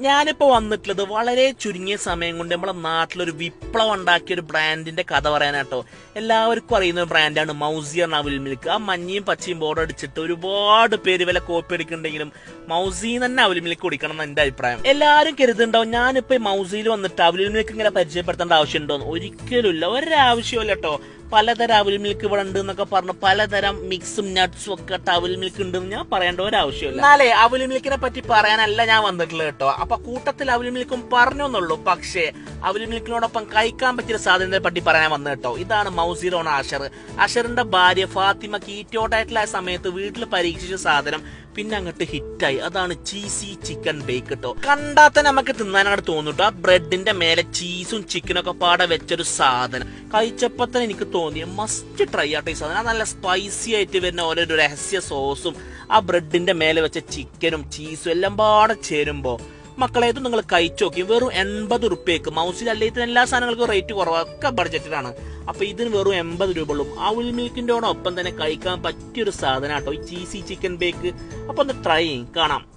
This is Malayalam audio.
ഞാനിപ്പോ വന്നിട്ടുള്ളത് വളരെ ചുരുങ്ങിയ സമയം കൊണ്ട് നമ്മളെ നാട്ടിലൊരു വിപ്ലവം ഉണ്ടാക്കിയ ഒരു ബ്രാൻഡിന്റെ കഥ പറയാനാട്ടോ. എല്ലാവർക്കും അറിയുന്ന ഒരു ബ്രാൻഡാണ് മൗസിയ അവിൽ മിൽക്ക്. ആ മഞ്ഞയും പച്ചയും ബോർഡ് അടിച്ചിട്ട് ഒരുപാട് പേര് വില കോപ്പി അടിക്കുന്നുണ്ടെങ്കിലും മൗസിയിൽ തന്നെ അവിൽ മിൽക്ക് കുടിക്കണം എന്ന് എന്റെ അഭിപ്രായം. എല്ലാവരും കരുതുന്നുണ്ടാവും ഞാനിപ്പോ മൗസിയിൽ വന്നിട്ട് അവിൽ മിൽക്ക് ഇങ്ങനെ പരിചയപ്പെടുത്തേണ്ട ആവശ്യമുണ്ടോന്ന്. ഒരിക്കലുമില്ല, ഒരാവശ്യമില്ല കേട്ടോ. പലതരം അവിൽ മിൽക്ക് ഇവിടെ ഉണ്ട് എന്നൊക്കെ പറഞ്ഞു പലതരം മിക്സും നട്ട്സും ഒക്കെ ഇട്ട് അവിൽ മിൽക്ക് ഉണ്ടെന്ന് ഞാൻ പറയേണ്ട ഒരാവശ്യമില്ല. എന്നാലേ അവിൽ മിൽക്കിനെ പറ്റി പറയാനല്ല ഞാൻ വന്നിട്ടുള്ളത് കേട്ടോ. അപ്പൊ കൂട്ടത്തിൽ അവിൽ മിൽക്കും പറഞ്ഞെന്നുള്ളൂ. പക്ഷേ അവിൽ മിൽക്കിനോടൊപ്പം കഴിക്കാൻ പറ്റിയ സാധനത്തെ പറ്റി പറയാൻ വന്നത് കേട്ടോ. ഇതാണ് മൗസിയുടെ അഷർ. അഷറിന്റെ ഭാര്യ ഫാത്തിമ കീറ്റോഡയറ്റിലായ സമയത്ത് വീട്ടിൽ പരീക്ഷിച്ച സാധനം പിന്നെ അങ്ങോട്ട് ഹിറ്റായി. അതാണ് ചീസി ചിക്കൻ ബേക്ക് കേട്ടോ. കണ്ടാത്ത നമുക്ക് തിന്നാനങ്ങോട്ട് തോന്നിട്ടോ. ആ ബ്രെഡിന്റെ മേലെ ചീസും ചിക്കനും ഒക്കെ പാടെ വെച്ചൊരു സാധനം കഴിച്ചപ്പോ തന്നെ എനിക്ക് തോന്നിയ മസ്റ്റ് ട്രൈ ആട്ടോ ഈ സാധനം. നല്ല സ്പൈസി ആയിട്ട് വരുന്ന ഓരോ രഹസ്യ സോസും ആ ബ്രെഡിന്റെ മേലെ വെച്ച ചിക്കനും ചീസും എല്ലാം പാടെ ചേരുമ്പോ മക്കളെ ഇത് നിങ്ങൾ കഴിച്ചു നോക്കി. വെറും 80 റുപ്യക്ക് മൗസിൽ അല്ലെങ്കിൽ എല്ലാ സാധനങ്ങൾക്കും റേറ്റ് കുറവൊക്കെ ബഡ്ജറ്റിലാണ്. അപ്പൊ ഇതിന് വെറും 80 രൂപ ഉള്ളൂ. അവിൽ മിൽക്കിന്റെ ഒപ്പം തന്നെ കഴിക്കാൻ പറ്റിയൊരു സാധനം കേട്ടോ ഈ ചീസി ചിക്കൻ ബേക്ക്. അപ്പൊ ഒന്ന് ട്രൈ കാണാം.